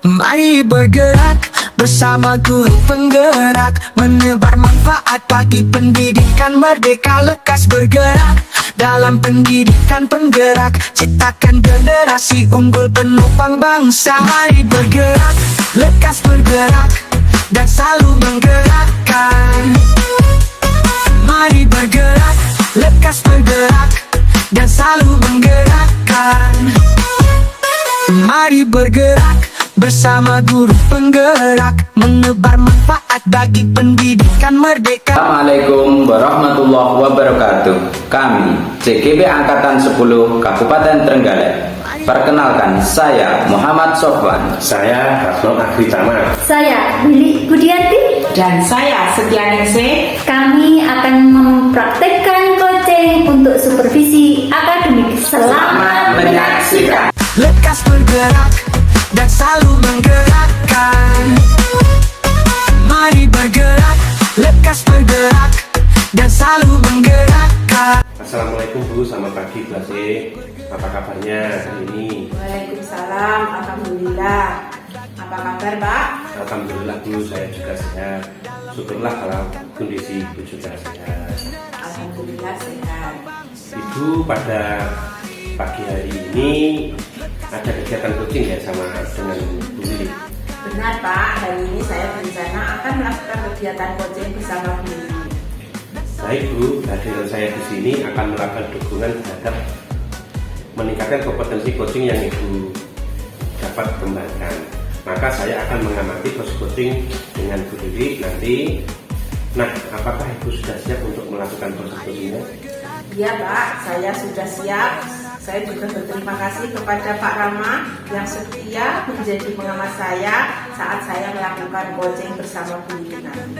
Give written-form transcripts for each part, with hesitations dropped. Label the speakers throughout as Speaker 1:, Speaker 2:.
Speaker 1: Mari bergerak bersama guru penggerak, menebar manfaat bagi pendidikan merdeka. Lekas bergerak dalam pendidikan penggerak, ciptakan generasi unggul penopang bangsa. Mari bergerak, lekas bergerak, dan selalu menggerakkan. Mari bergerak, lekas bergerak, dan selalu menggerakkan. Mari bergerak bersama guru penggerak, menebar manfaat bagi pendidikan merdeka.
Speaker 2: Assalamualaikum warahmatullahi wabarakatuh. Kami CGB Angkatan 10 Kabupaten Trenggalek. Perkenalkan, saya Muhammad Sofwan.
Speaker 3: Saya Hasnul Agritama.
Speaker 4: Saya Willy Budianti.
Speaker 5: Dan saya Setianingsih.
Speaker 4: Kami akan mempraktekkan coaching untuk supervisi akademik.
Speaker 2: Selamat menyaksikan.
Speaker 1: Lekas bergerak dan selalu menggerakkan. Mari bergerak, lekas bergerak, dan selalu menggerakkan.
Speaker 3: Assalamualaikum Bu, selamat pagi Bu Asih. Apa kabarnya hari ini?
Speaker 5: Waalaikumsalam, alhamdulillah. Apa kabar Pak?
Speaker 3: Alhamdulillah Bu, saya juga sehat. Syukurlah kalau kondisi Ibu juga sehat.
Speaker 5: Alhamdulillah sehat.
Speaker 3: Ibu pada pagi hari ini ada kegiatan coaching ya sama dengan Bu Lili?
Speaker 5: Benar Pak, hari ini saya berencana akan melakukan kegiatan coaching bersama Bu Lili.
Speaker 3: Baik Bu, kehadiran saya di sini akan melakukan dukungan terhadap meningkatkan kompetensi coaching yang Ibu dapat kembangkan. Maka saya akan mengamati proses coaching dengan Bu Lili nanti. Nah, apakah Ibu sudah siap untuk melakukan proses coachingnya?
Speaker 5: Iya Pak, saya sudah siap. Saya juga berterima kasih kepada Pak Rama yang setia menjadi pengamat saya saat saya melakukan coaching bersama Bu Lili nanti.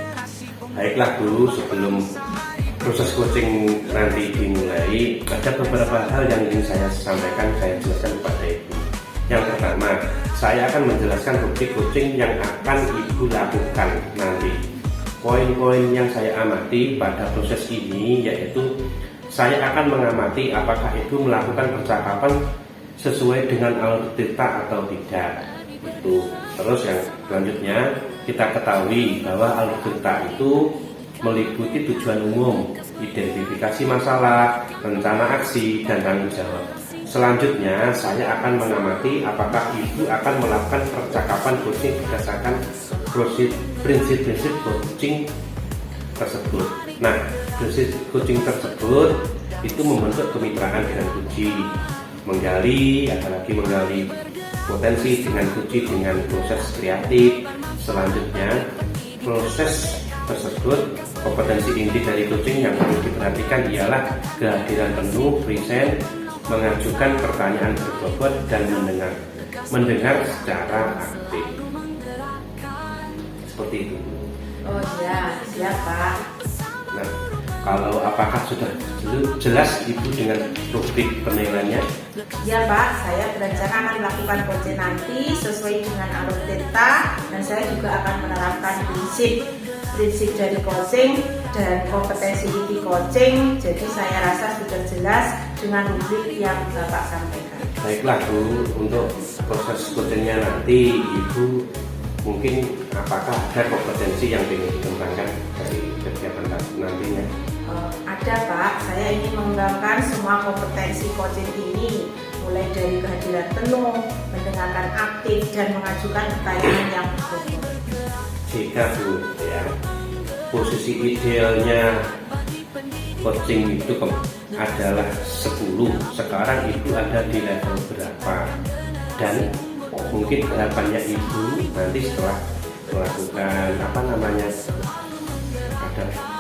Speaker 3: Baiklah Bu, sebelum proses coaching nanti dimulai, ada beberapa hal yang ingin saya sampaikan, saya jelaskan kepada Ibu. Yang pertama, saya akan menjelaskan bukti coaching yang akan Ibu lakukan nanti. Poin-poin yang saya amati pada proses ini yaitu saya akan mengamati apakah Ibu melakukan percakapan sesuai dengan alur cerita atau tidak. Itu. Terus yang selanjutnya kita ketahui bahwa alur cerita itu meliputi tujuan umum, identifikasi masalah, rencana aksi, dan tanggung jawab. Selanjutnya saya akan mengamati apakah Ibu akan melakukan percakapan coaching berdasarkan prinsip-prinsip coaching tersebut. Nah, prinsip coaching tersebut itu membentuk kemitraan dengan kunci, menggali potensi dengan kunci dengan proses kreatif. Selanjutnya proses tersebut, kompetensi inti dari coaching yang perlu diperhatikan ialah kehadiran penuh, present, mengajukan pertanyaan berbobot, dan mendengar secara aktif. Seperti itu.
Speaker 5: Oh ya, siap Pak.
Speaker 3: Nah, kalau apakah sudah jelas Ibu dengan rubrik penilaiannya?
Speaker 5: Ya Pak, saya berencana akan melakukan coaching nanti sesuai dengan alur cerita, dan saya juga akan menerapkan prinsip dari coaching dan kompetensi inti coaching. Jadi saya rasa sudah jelas dengan rubrik yang Bapak sampaikan.
Speaker 3: Baiklah Bu, untuk proses coachingnya nanti Ibu mungkin apakah ada kompetensi yang ingin dikembangkan dari kegiatan nantinya?
Speaker 5: Ada Pak, saya ingin mengembangkan semua kompetensi coaching ini, mulai dari kehadiran penuh, mendengarkan aktif, dan mengajukan pertanyaan yang berbobot.
Speaker 3: Jika Bu, ya, posisi idealnya coaching itu adalah 10, sekarang Ibu ada di level berapa? Dan mungkin harapannya Ibu nanti setelah melakukan ada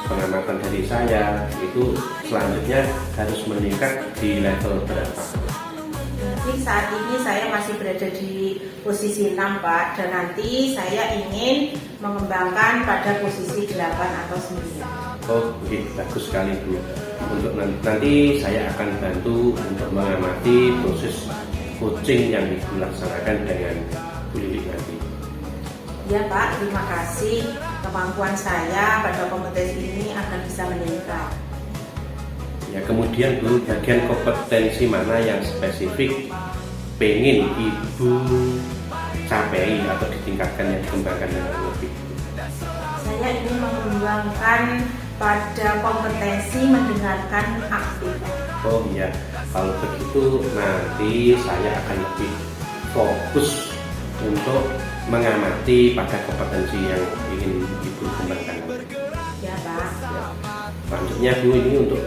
Speaker 3: pengamatan dari saya itu selanjutnya harus meningkat di level berapa?
Speaker 5: Mungkin saat ini saya masih berada di posisi 6 Pak, dan nanti saya ingin mengembangkan pada posisi 8 atau 9.
Speaker 3: Oh, bagus sekali Bu. Untuk nanti saya akan bantu untuk mengamati proses coaching yang dilaksanakan dengan Bu Lili nanti.
Speaker 5: Ya Pak, terima kasih. Kemampuan saya pada kompetensi ini akan bisa meningkat.
Speaker 3: Ya, kemudian Bu, bagian kompetensi mana yang spesifik pengen Ibu capai dinilai atau ditingkatkan yang dikembangkan dengan lebih?
Speaker 5: Saya ingin mengembangkan pada kompetensi mendengarkan aktif.
Speaker 3: Oh iya, kalau begitu nanti saya akan lebih fokus untuk mengamati pada kompetensi yang ingin Ibu kembangkan nanti.
Speaker 5: Ya Pak.
Speaker 3: Selanjutnya Bu, ini untuk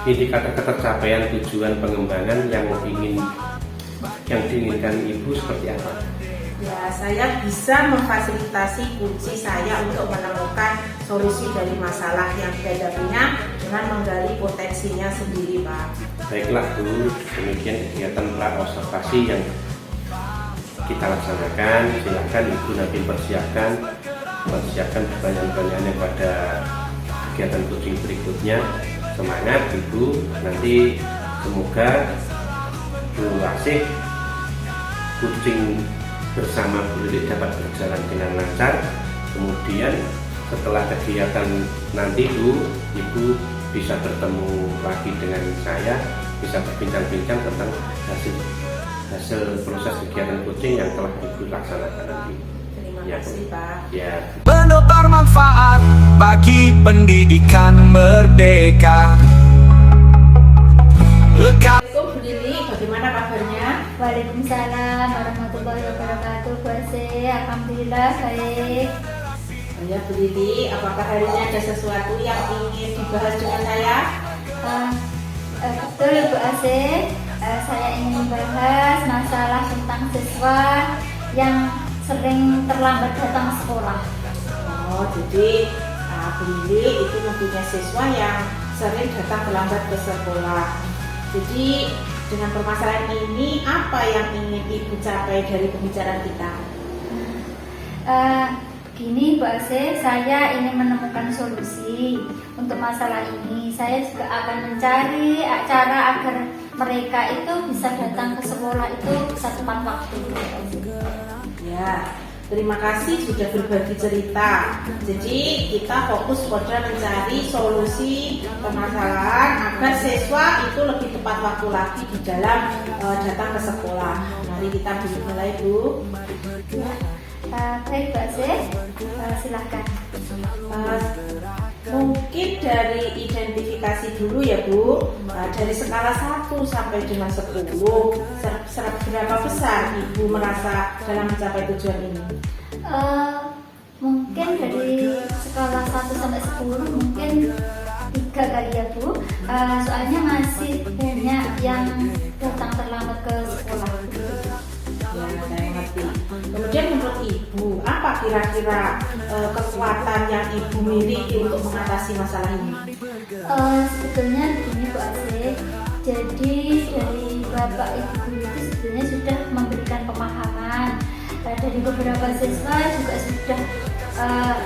Speaker 3: indikator ketercapaian tujuan pengembangan yang diinginkan Ibu seperti apa?
Speaker 5: Ya, saya bisa memfasilitasi kunci saya untuk menemukan solusi dari masalah yang dihadapinya dengan menggali potensinya sendiri, Pak.
Speaker 3: Baiklah Bu, demikian kegiatan pra-observasi yang kita laksanakan. Silakan Ibu nanti persiapkan pertanyaan-pertanyaannya pada kegiatan coaching berikutnya. Semangat Ibu, nanti semoga Bu Asih coaching bersama Bu Lili dapat berjalan dengan lancar. Kemudian setelah kegiatan nanti Ibu bisa bertemu lagi dengan saya, bisa berbincang-bincang tentang hasil proses kegiatan coaching yang telah Ibu laksanakan nanti.
Speaker 5: Terima
Speaker 3: Ya,
Speaker 5: kasih, Pak.
Speaker 3: Ya.
Speaker 1: Menebar manfaat bagi pendidikan merdeka.
Speaker 5: Assalamualaikum Bu Lili, bagaimana kabarnya?
Speaker 4: Waalaikumsalam warahmatullahi wabarakatuh. Bu Asih, alhamdulillah baik.
Speaker 5: Ya Bu Lili, apakah hari ini ada sesuatu yang ingin dibahas dengan saya?
Speaker 4: Betul Bu Asih, saya ingin membahas masalah tentang siswa yang sering terlambat datang ke sekolah.
Speaker 5: Oh, jadi Bu Lili itu mempunyai siswa yang sering datang terlambat ke sekolah. Jadi dengan permasalahan ini, apa yang ingin Ibu capai dari pembicaraan kita?
Speaker 4: Gini Bu Asih, saya ingin menemukan solusi untuk masalah ini. Saya juga akan mencari cara agar mereka itu bisa datang ke sekolah itu bisa tepat waktu.
Speaker 5: Ya, terima kasih sudah berbagi cerita. Jadi kita fokus pada mencari solusi permasalahan agar siswa itu lebih tepat waktu lagi di dalam datang ke sekolah. Mari kita mulai Bu.
Speaker 4: Ya. Baik Bu Asih, silahkan.
Speaker 5: Mungkin dari identifikasi dulu ya Bu, dari skala 1 sampai dengan 10, berapa besar Ibu merasa dalam mencapai tujuan ini?
Speaker 4: Mungkin dari skala 1 sampai 10 mungkin 3 kali ya Bu. Soalnya masih banyak yang datang terlambat ke sekolah.
Speaker 5: Ya, saya mengerti. Kemudian menurut Ibu, apa kira-kira kekuatan yang Ibu miliki untuk mengatasi masalah ini?
Speaker 4: Sebetulnya begini Bu Asih, jadi dari Bapak Ibu itu sebetulnya sudah memberikan pemahaman. Dari beberapa siswa juga sudah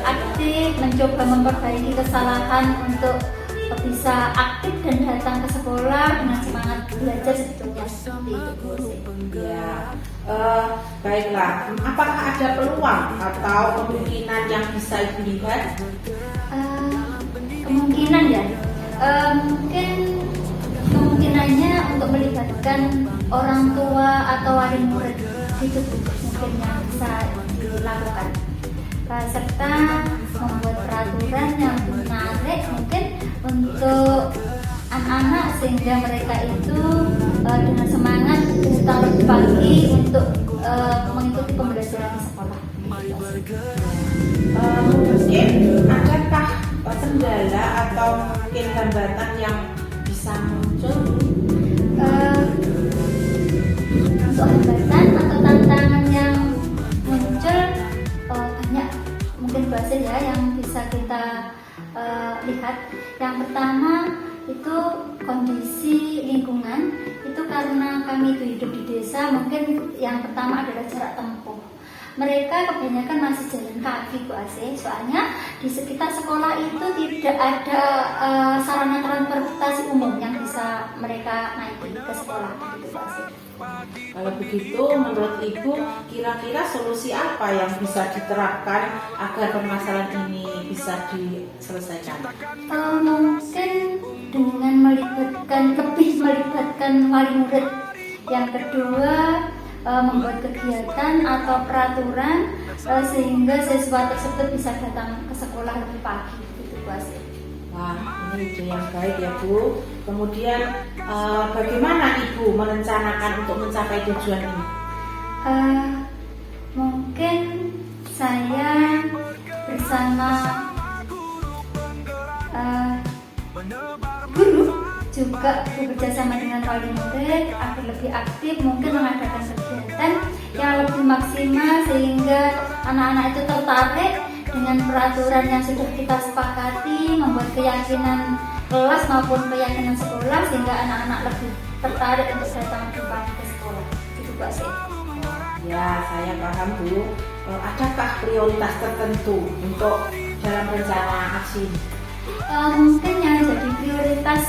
Speaker 4: aktif mencoba memperbaiki kesalahan untuk bisa aktif dan datang ke sekolah dengan semangat belajar sebetulnya seperti itu Bu Asih.
Speaker 5: Ya, baiklah. Apakah ada peluang atau kemungkinan yang bisa Ibu lihat?
Speaker 4: Kemungkinan ya, mungkin kemungkinannya untuk melibatkan orang tua atau wali murid itu mungkin yang bisa dilakukan, serta membuat peraturan yang menarik mungkin untuk anak-anak sehingga mereka itu dengan semangat datang lebih pagi untuk mengikuti pembelajaran di sekolah.
Speaker 5: Mungkin adakah kendala atau mungkin hambatan yang bisa muncul?
Speaker 4: Untuk hambatan atau tantangan yang muncul banyak mungkin bahasa ya yang bisa kita lihat. Yang pertama itu kondisi lingkungan itu karena kami itu hidup di desa, mungkin yang pertama adalah jarak tempuh. Mereka kebanyakan masih jalan kaki Bu Asih, soalnya di sekitar sekolah itu tidak ada sarana transportasi umum yang bisa mereka naiki ke sekolah gitu Bu Asih.
Speaker 5: Kalau begitu, menurut Ibu, kira-kira solusi apa yang bisa diterapkan agar permasalahan ini bisa diselesaikan?
Speaker 4: Mungkin dengan lebih melibatkan wali murid. Yang kedua, membuat kegiatan atau peraturan sehingga siswa tersebut bisa datang ke sekolah lebih pagi gitu Bu Asih.
Speaker 5: Wah, ini ide yang baik ya Bu. Kemudian bagaimana Ibu merencanakan untuk mencapai tujuan ini?
Speaker 4: Mungkin saya bersama guru juga bekerja sama dengan wali murid agar lebih aktif, mungkin mengadakan kegiatan yang lebih maksimal sehingga anak-anak itu tertarik dengan peraturan yang sudah kita sepakati, membuat keyakinan kelas maupun keyakinan sekolah sehingga anak-anak lebih tertarik untuk datang lebih pagi ke sekolah. Itu Bu Asih.
Speaker 5: Ya, saya paham Bu. Adakah prioritas tertentu untuk dalam rencana aksi ini?
Speaker 4: Mungkin yang jadi prioritas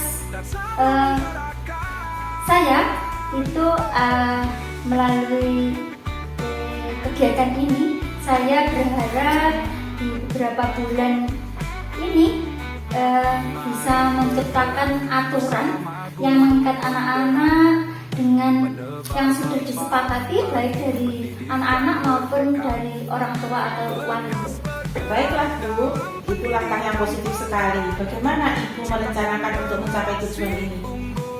Speaker 4: saya itu melalui kegiatan ini, saya berharap di beberapa bulan ini bisa menciptakan aturan yang mengikat anak-anak dengan yang sudah disepakati baik dari anak-anak maupun dari orang tua atau wali.
Speaker 5: Baiklah Bu, itu langkah yang positif sekali. Bagaimana Ibu merencanakan untuk mencapai tujuan ini?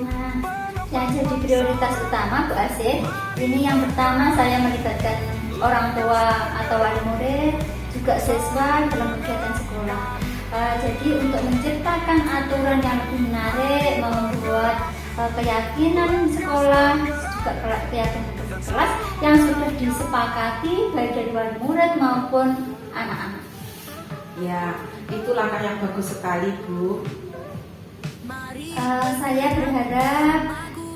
Speaker 4: Nah, yang jadi prioritas utama Bu Asih, ini yang pertama saya melibatkan orang tua atau wali murid, juga siswa dalam kegiatan sekolah. Jadi untuk menciptakan aturan yang lebih menarik, membuat keyakinan sekolah, juga keyakinan kelas yang sudah disepakati baik dari wali murid maupun anak-anak.
Speaker 5: Ya, itu langkah yang bagus sekali Bu.
Speaker 4: Saya berharap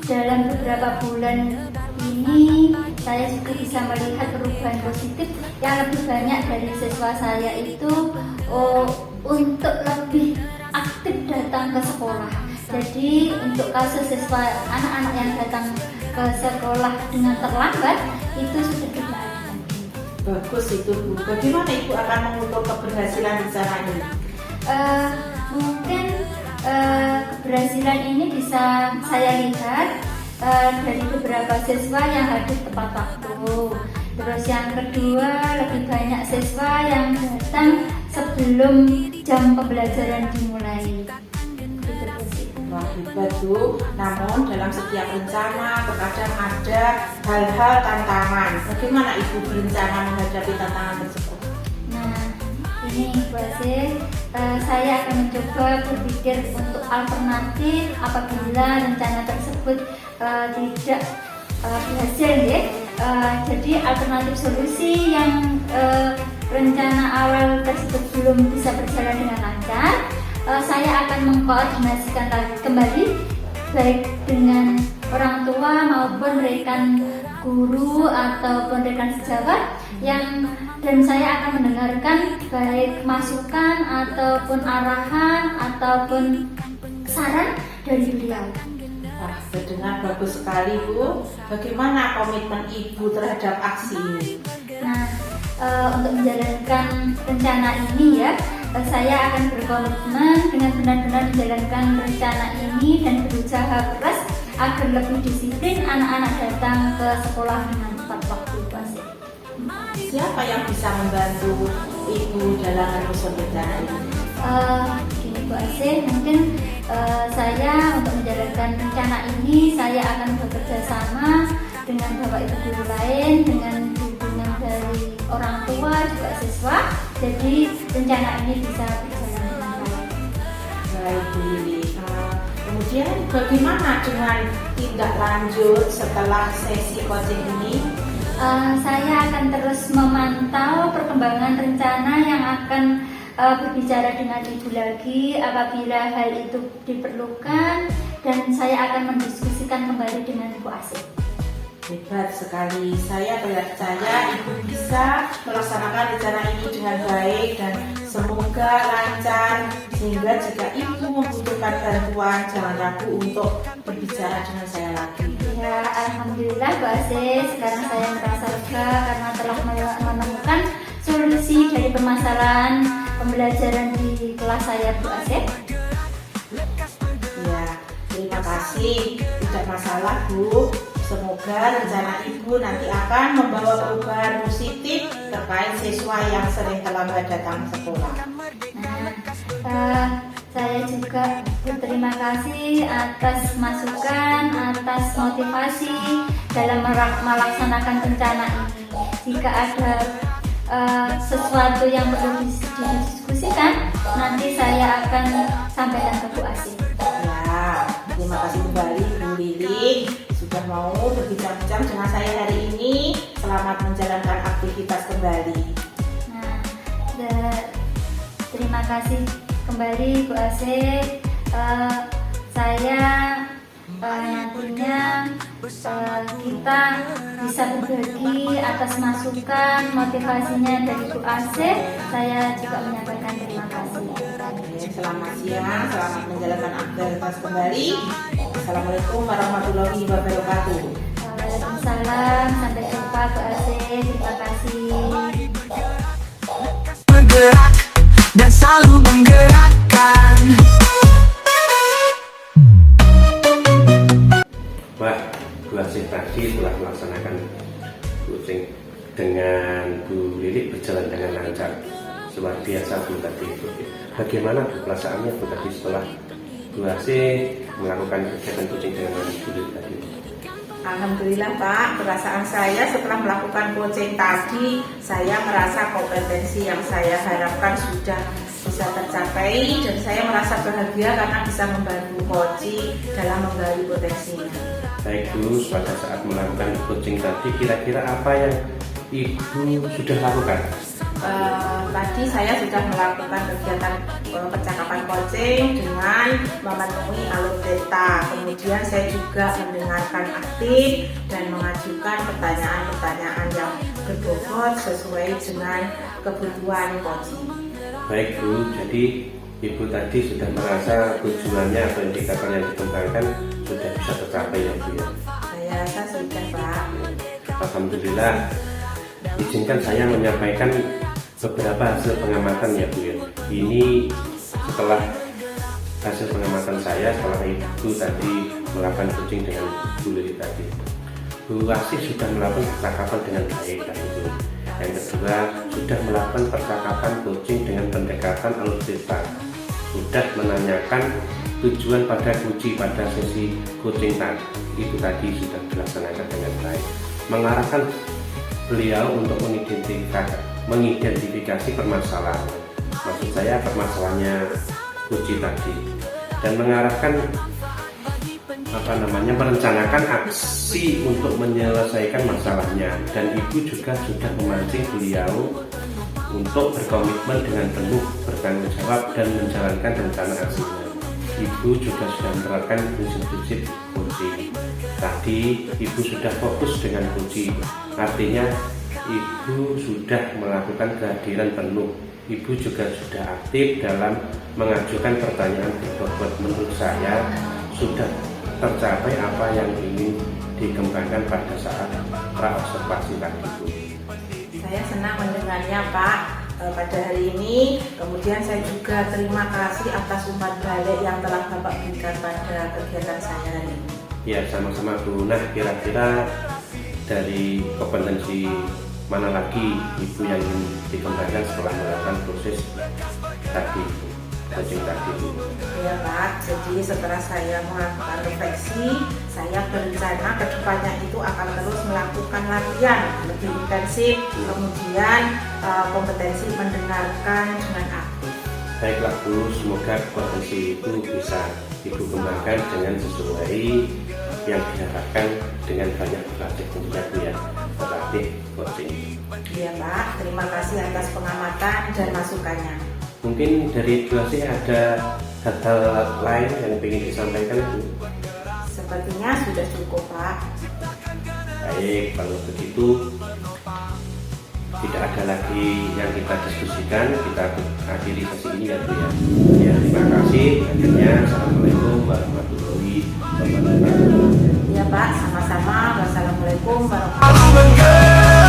Speaker 4: dalam beberapa bulan ini saya juga bisa melihat perubahan positif yang lebih banyak dari siswa saya itu untuk lebih aktif datang ke sekolah. Jadi untuk kasus siswa anak-anak yang datang ke sekolah dengan terlambat itu sudah tidak ada.
Speaker 5: Bagus itu Bu. Bagaimana Ibu akan mengukur keberhasilan rencana ini?
Speaker 4: Mungkin keberhasilan ini bisa saya lihat dari beberapa siswa yang hadir tepat waktu. Terus yang kedua, lebih banyak siswa yang datang sebelum jam pembelajaran dimulai.
Speaker 5: Wah, hebat Bu. Namun dalam setiap rencana terkadang ada hal-hal tantangan. Bagaimana Ibu berencana menghadapi tantangan tersebut?
Speaker 4: Nah, ini Bu Asih, saya akan mencoba berpikir untuk alternatif apabila rencana tersebut tidak berhasil ya. Jadi alternatif solusi yang rencana awal tersebut belum bisa berjalan dengan lancar, saya akan mengkoordinasikan kembali baik dengan orang tua maupun rekan guru ataupun rekan sejawat dan saya akan mendengarkan baik masukan ataupun arahan ataupun saran dari beliau.
Speaker 5: Wah, terdengar bagus sekali Bu. Bagaimana komitmen Ibu terhadap aksi ini?
Speaker 4: Nah, untuk menjalankan rencana ini ya, saya akan berkomitmen dengan benar-benar menjalankan rencana ini dan berusaha keras agar lebih disiplin anak-anak datang ke sekolah dengan tepat waktu.
Speaker 5: Siapa yang bisa membantu Ibu dalam menyusun rencana ini?
Speaker 4: Gini Bu Asih, mungkin saya untuk menjalankan rencana ini saya akan bekerja sama dengan Bapak Ibu guru lain, dengan bimbingan dari orang tua juga siswa. Jadi rencana ini bisa berjalan dengan baik.
Speaker 5: Baik Bu Lili. Kemudian bagaimana dengan tindak lanjut setelah sesi coaching ini?
Speaker 4: Saya akan terus memantau perkembangan rencana yang akan berbicara dengan Ibu lagi apabila hal itu diperlukan, dan saya akan mendiskusikan kembali dengan Bu Asih.
Speaker 5: Hebat sekali. Saya percaya Ibu bisa melaksanakan rencana ini dengan baik dan semoga lancar, sehingga jika Ibu membutuhkan bantuan jangan ragu untuk berbicara dengan saya lagi.
Speaker 4: Ya, alhamdulillah Bu Asih, sekarang saya merasa lega karena telah menemukan solusi dari permasalahan pembelajaran di kelas saya Bu Asih.
Speaker 5: Ya, terima kasih. Tidak masalah Bu. Semoga rencana Ibu nanti akan membawa perubahan positif terkait siswa yang sering terlambat datang sekolah.
Speaker 4: Saya juga berterima kasih atas masukan, atas motivasi dalam melaksanakan rencana ini. Jika ada sesuatu yang perlu didiskusikan, nanti saya akan sampaikan ke Bu Asih.
Speaker 5: Ya, terima kasih kembali Bu Lili sudah mau berbincang-bincang dengan saya hari ini. Selamat menjalankan aktivitas kembali.
Speaker 4: Terima kasih kembali Bu Asih. Saya nantinya kita bisa berbagi atas masukan motivasinya dari Bu Asih. Saya juga menyampaikan terima kasih.
Speaker 5: Selamat siang, selamat menjalankan aktivitas kembali. Assalamualaikum warahmatullahi wabarakatuh.
Speaker 4: Waalaikumsalam, sampai jumpa Bu Asih. Terima kasih.
Speaker 1: Bergerak dan selalu menggerakkan.
Speaker 3: Wah, Bu Asih tadi telah melaksanakan coaching dengan Bu Lili berjalan dengan lancar. Luar biasa Bu tadi. Bagaimana Bu perasaannya Bu tadi setelah Bu Asih melakukan kegiatan coaching dengan Bu Lili tadi?
Speaker 5: Alhamdulillah Pak, perasaan saya setelah melakukan coaching tadi, saya merasa kompetensi yang saya harapkan sudah bisa tercapai dan saya merasa bahagia karena bisa membantu coaching dalam menggali potensinya.
Speaker 3: Baik Bu, pada saat melakukan coaching tadi kira-kira apa yang Ibu sudah lakukan?
Speaker 5: Tadi saya sudah melakukan kegiatan percakapan coaching dengan memenuhi alur data. Kemudian saya juga mendengarkan aktif dan mengajukan pertanyaan-pertanyaan yang berbobot sesuai dengan kebutuhan coaching.
Speaker 3: Baik Bu, jadi Ibu tadi sudah merasa tujuannya atau indikator yang dikembangkan sudah bisa tercapai ya Bu ya?
Speaker 5: Saya rasa sudah Pak.
Speaker 3: Alhamdulillah. Izinkan saya menyampaikan beberapa hasil pengamatan ya Bu ya. Ini setelah hasil pengamatan saya setelah Ibu tadi melakukan coaching dengan Bu Lili tadi. Bu Asih sudah melakukan percakapan dengan baik tadi Bu. Yang kedua, sudah melakukan percakapan coaching dengan pendekatan alur data. Sudah menanyakan tujuan pada kunci pada sesi coaching tadi. Itu tadi sudah dilaksanakan dengan baik. Mengarahkan beliau untuk mengidentifikasi permasalahan. Maksud saya permasalahannya kunci tadi. Dan mengarahkan merencanakan aksi untuk menyelesaikan masalahnya. Dan Ibu juga sudah memancing beliau untuk berkomitmen dengan penuh bertanggung jawab dan menjalankan rencana aksinya. Ibu juga sudah menerapkan prinsip-prinsip coaching. Tadi Ibu sudah fokus dengan coaching, artinya Ibu sudah melakukan kehadiran penuh. Ibu juga sudah aktif dalam mengajukan pertanyaan berbobot. Menurut saya sudah tercapai apa yang ingin dikembangkan pada saat praobservasi tadi Bu.
Speaker 5: Saya senang mendengarnya Pak pada hari ini. Kemudian saya juga terima kasih atas umpan balik yang telah Bapak berikan pada kegiatan saya hari ini.
Speaker 3: Ya, sama-sama Bu. Nah, kira-kira dari kompetensi mana lagi Ibu yang ingin dikembangkan setelah melakukan proses tadi, coaching tadi Bu?
Speaker 5: Ya Pak, jadi setelah saya melakukan refleksi, saya berencana kedepannya itu akan terus melakukan latihan lebih intensif, kemudian kompetensi mendengarkan dengan aktif.
Speaker 3: Baiklah Bu, semoga potensi itu bisa Ibu kembangkan dengan sesuai yang diharapkan dengan banyak belajar tentunya Bu ya, berlatih coaching.
Speaker 5: Iya Pak, terima kasih atas pengamatan dan masukannya.
Speaker 3: Mungkin dari Bu Asih ada hal-hal lain yang ingin disampaikan Bu?
Speaker 5: Sepertinya sudah cukup Pak.
Speaker 3: Baik, kalau begitu tidak ada lagi yang kita diskusikan, kita akhiri sesi ini ya Bu ya. Ya, terima kasih. Akhirnya, Assalamualaikum warahmatullahi wabarakatuh.
Speaker 5: Ya Pak, sama-sama. Wassalamualaikum warahmatullahi
Speaker 1: Selalu menggerakkan.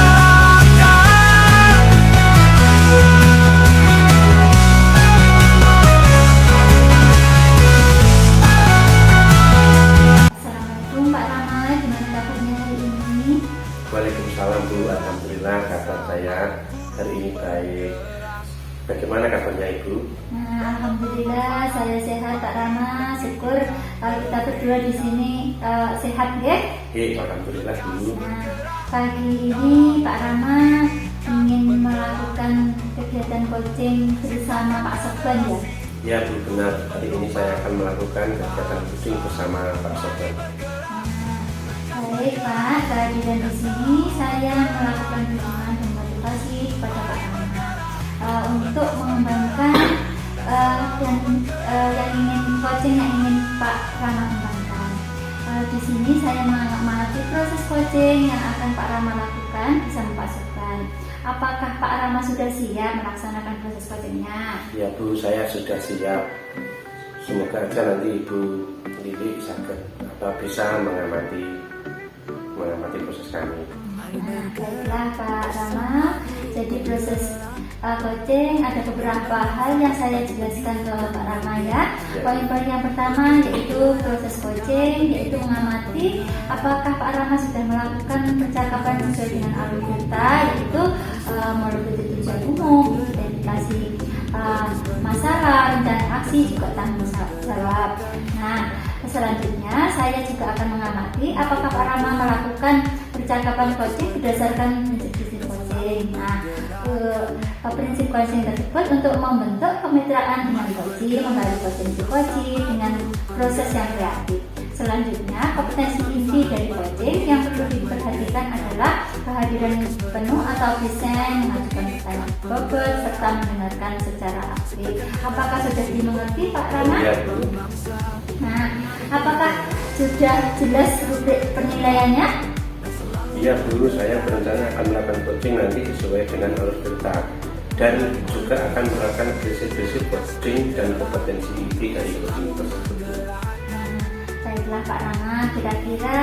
Speaker 4: Assalamualaikum Pak Rama, gimana kabarnya
Speaker 3: saya. Hari ini baik. Bagaimana kabarnya Ibu?
Speaker 4: Nah, alhamdulillah saya sehat Pak Rama. Syukur kita berdua di sini sehat ya.
Speaker 3: Alhamdulillah Bu.
Speaker 4: Nah, pagi ini Pak Rama ingin melakukan kegiatan coaching bersama Pak Sofwan ya.
Speaker 3: Ya Bu, benar. Hari ini saya akan melakukan kegiatan coaching bersama Pak Sofwan.
Speaker 4: Baik Pak, kehadiran di sini saya melakukan dukungan dan motivasi kepada Pak Rama untuk mengembangkan yang ingin coaching yang ingin Pak Rama kembangkan. Di sini saya mengamati proses coaching yang akan Pak Rama lakukan bersama Pak Sofwan. Apakah Pak Rama sudah siap melaksanakan proses coachingnya?
Speaker 3: Ya Bu, saya sudah siap. Semoga aja nanti Ibu Lili bisa mengamati proses kami.
Speaker 4: Baiklah Pak Rama, jadi proses coaching ada beberapa hal yang saya jelaskan ke Pak Rama ya. Poin-poin yang pertama yaitu proses coaching, yaitu mengamati apakah Pak Rama sudah melakukan percakapan sesuai dengan alur kita, yaitu melalui tujuan umum, identifikasi masalah, rencana aksi, juga tanggung jawab. Nah, selanjutnya saya juga akan mengamati apakah Pak Rama melakukan percakapan coaching berdasarkan prinsip coaching. Nah, prinsip coaching tersebut untuk membentuk kemitraan dengan coaching, menggali potensi coaching dengan proses yang kreatif. Selanjutnya, kompetensi inti dari coaching yang perlu diperhatikan adalah kehadiran penuh atau desain, mengajukan pertanyaan bobot, serta mendengarkan secara aktif. Apakah sudah dimengerti Pak Rama?
Speaker 3: Ya Bu.
Speaker 4: Nah, apakah sudah jelas rubrik penilaiannya?
Speaker 3: Iya Bu, saya berencana akan melakukan coaching nanti sesuai dengan alur cerita dan juga akan menerapkan prinsip-prinsip coaching dan kompetensi inti dari coaching tersebut.
Speaker 4: Baiklah Pak Rama, kira-kira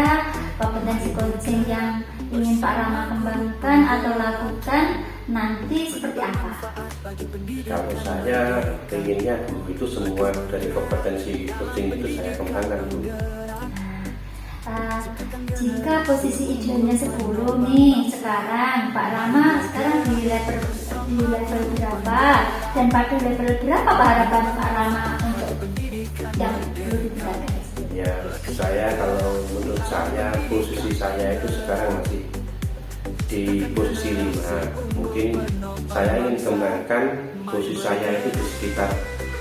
Speaker 4: kompetensi coaching yang ingin Pak Rama kembangkan atau lakukan nanti seperti apa?
Speaker 3: Kalau saya inginnya Bu, itu semua dari kompetensi coaching itu saya kembangkan Bu.
Speaker 4: Jika posisi idealnya 10 nih sekarang, Pak Rama sekarang di level berapa dan pada level berapa Pak harapan Pak Rama untuk yang perlu ditingkatkan?
Speaker 3: Ya, saya kalau menurut saya posisi saya itu sekarang masih di posisi 5. Mungkin saya ingin kembangkan posisi saya itu di sekitar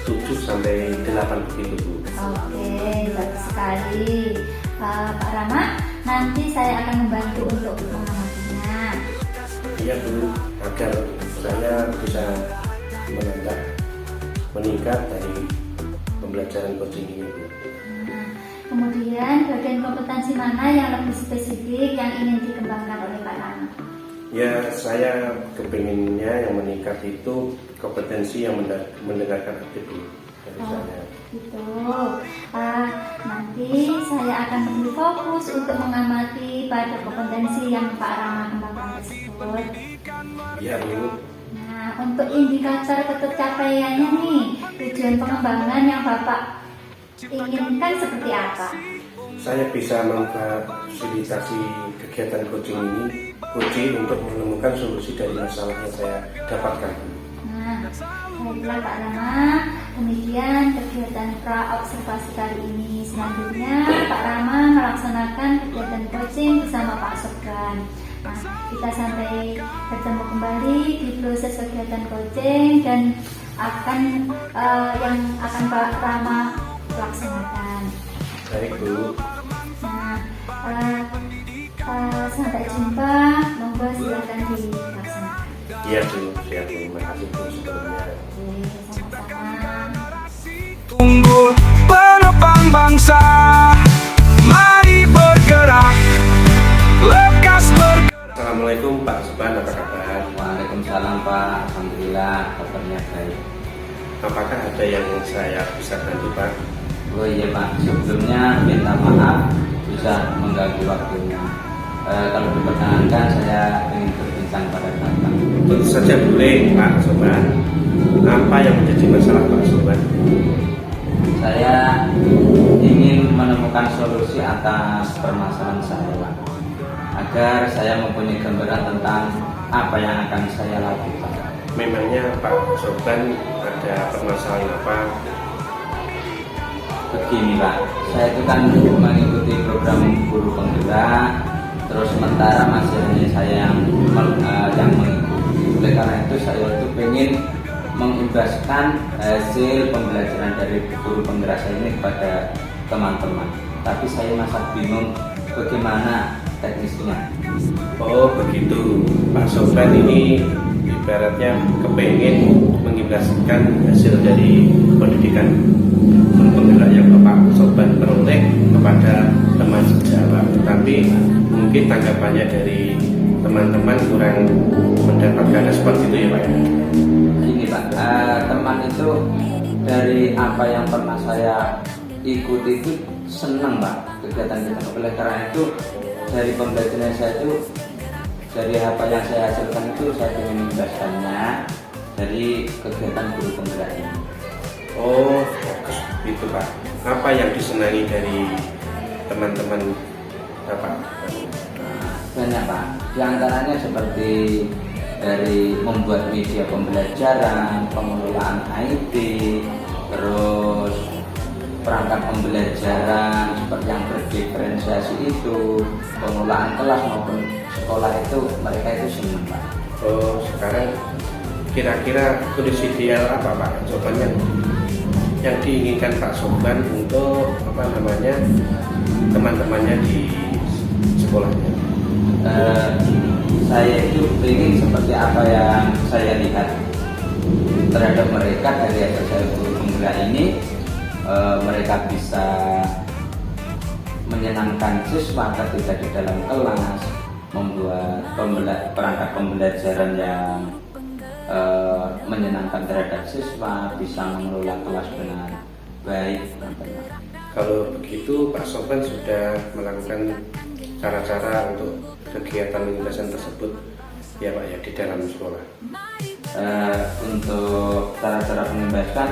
Speaker 3: 7-8 begitu Bu.
Speaker 4: Oke, bagus sekali Pak Rama. Nanti saya akan membantu untuk mengamatinya.
Speaker 3: Iya Bu, agar saya bisa meningkat dari pembelajaran coaching ini Bu.
Speaker 4: Kemudian bagian kompetensi mana yang lebih spesifik yang ingin dikembangkan oleh Pak Rama?
Speaker 3: Ya, saya kepinginnya yang meningkat itu kompetensi yang mendengarkan aktif dari saya.
Speaker 4: Gitu. Nanti saya akan lebih fokus untuk mengamati pada kompetensi yang Pak Rama kembangkan tersebut.
Speaker 3: Iya Bu.
Speaker 4: Nah, untuk indikator tercapaiannya nih, tujuan pengembangan yang Bapak inginkan seperti apa?
Speaker 3: Saya bisa memfasilitasi kegiatan coaching untuk menemukan solusi dari masalah yang saya dapatkan.
Speaker 4: Nah, baiklah Pak Rama, demikian kegiatan pra-observasi kali ini. Selanjutnya Pak Rama melaksanakan kegiatan coaching bersama Pak Sofwan. Nah, kita sampai bertemu kembali di proses kegiatan coaching dan yang akan Pak Rama laksanakan.
Speaker 3: Baik Bu.
Speaker 4: Nah, sampai jumpa. Monggo silakan dilaksanakan.
Speaker 3: Iya Bu, siap Bu. Terima kasih Bu sebelumnya.
Speaker 4: Oke, sama-sama.
Speaker 1: Unggul penopang bangsa, mari bergerak, lekas bergerak.
Speaker 3: Assalamualaikum Pak Sofwan, apa kabar?
Speaker 2: Waalaikumsalam Pak, alhamdulillah kabarnya baik.
Speaker 3: Apakah ada yang saya bisa bantu Pak?
Speaker 2: Oh iya Pak, sebelumnya minta maaf bisa mengganggu waktunya. Kalau diperkenankan saya ingin berbincang pada Bapak.
Speaker 3: Tentu saja boleh Pak Sofwan. Apa yang menjadi masalah Pak Sofwan?
Speaker 2: Saya ingin menemukan solusi atas permasalahan saya Pak, agar saya mempunyai gambaran tentang apa yang akan saya lakukan.
Speaker 3: Memangnya Pak Sofban ada permasalahan apa?
Speaker 2: Begini Pak, saya itu kan mengikuti program guru penggerak, terus sementara masih hanya saya yang mengikuti. Oleh karena itu saya itu pengen mengimbaskan hasil pembelajaran dari guru penggerak saya ini kepada teman-teman. Tapi saya masih bingung bagaimana teknisnya.
Speaker 3: Oh begitu, Pak Sofban ini ibaratnya kepengen mengimbaskan hasil dari pendidikan guru penggerak yang Bapak Sofban peroleh kepada teman sejawat. Tapi mungkin tanggapannya dari teman-teman kurang mendapatkan respon gitu ya Pak ya?
Speaker 2: Gini Pak, teman itu dari apa yang pernah saya ikuti itu senang Pak kegiatan kita. Oleh karena itu dari pembelajaran saya itu, dari apa yang saya hasilkan itu saya ingin menjelaskannya dari kegiatan guru penggerak ini.
Speaker 3: Oh bagus itu Pak. Apa yang disenangi dari teman-teman Bapak?
Speaker 2: Banyak Pak, di antaranya seperti dari membuat media pembelajaran, pengelolaan IT, terus perangkat pembelajaran seperti yang berdiferensiasi itu, pengelolaan kelas maupun sekolah itu mereka itu senang Pak.
Speaker 3: Oh sekarang kira-kira kondisi ideal apa Pak Sofban yang diinginkan Pak Sofban untuk teman-temannya di sekolahnya?
Speaker 2: Saya itu ingin seperti apa yang saya lihat terhadap mereka dari hasil saya guru penggerak ini, mereka bisa menyenangkan siswa ketika di dalam kelas, membuat perangkat pembelajaran yang menyenangkan terhadap siswa, bisa mengelola kelas dengan baik.
Speaker 3: Kalau begitu Pak Sofban sudah melakukan cara-cara untuk kegiatan penjelasan tersebut ya Pak ya di dalam sekolah.
Speaker 2: Untuk cara-cara penjelasan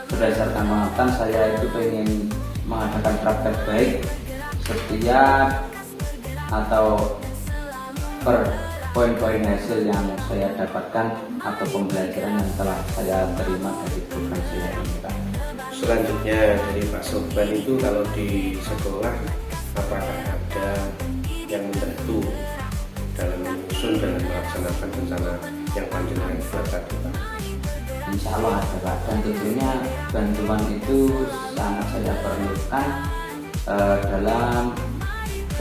Speaker 2: berdasarkan pengalaman saya itu ingin mengadakan praktek baik setiap atau per poin-poin hasil yang saya dapatkan atau pembelajaran yang telah saya terima dari program saya ini Pak.
Speaker 3: Selanjutnya dari Pak Sofban itu kalau di sekolah apakah ada yang membantu dalam menyusun dan melaksanakan rencana yang panjenengan buat tadi Pak?
Speaker 2: Insya Allah ada Pak, dan tentunya bantuan itu sangat saya perlukan dalam